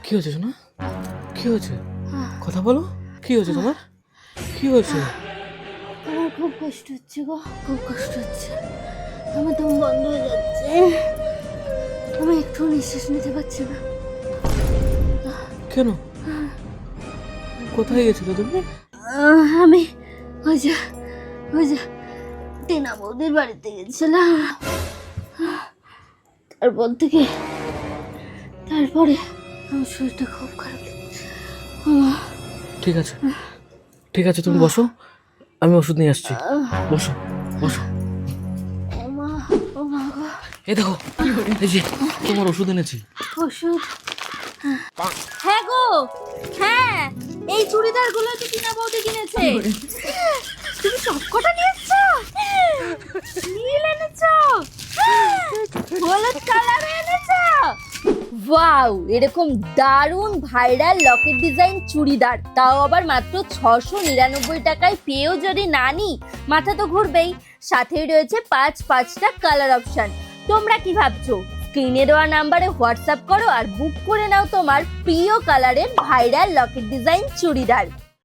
কি হয়েছে শোনা? কি হয়েছে? কথা বলো। কি হয়েছে তোমার? কি হয়েছে? আমার খুব কষ্ট হচ্ছে গো, খুব কষ্ট হচ্ছে। আমার দম বন্ধ হয়ে যাচ্ছে, আমি একটু নিঃশ্বাস নিতে পারছি না। কেন? কোথায় গেছিলে তুমি? আমি ওই যে ওই যে টিনা বৌদির বাড়িতে গেছিলাম। তারপরে আমার শরীরটা খুব খারাপ লাগছে। ঠিক আছে, ঠিক আছে, তুমি বসো, আমি ওষুধ নিয়ে আসছি। বসো, বসো। ও মা, ও মা গো, এই দেখো, এই যে তোমার ওষুধ এনেছি। ওষুধ? হ্যাঁ গো, হ্যাঁ, এই চুড়িদার গুলো তো টিনা বৌদি কিনেছে। তুমি সবকটা নিয়েছো? নীল এনেছো, হলুদ কালার এনেছো। ওয়াও, এরকম দারুণ ভাইরাল লকেট ডিজাইন চুড়িদার, তাও আবার মাত্র 699 টাকায় পেয়েও যদি না নি, মাথা তো ঘুরবেই। সাথেই রয়েছে 5টা কালার অপশন। তোমরা কি ভাবছো? স্ক্রিনে দেওয়া নাম্বারে হোয়াটসঅ্যাপ করো আর বুক করে নাও তোমার প্রিয় কালারের ভাইরাল লকেট ডিজাইন চুড়িদার।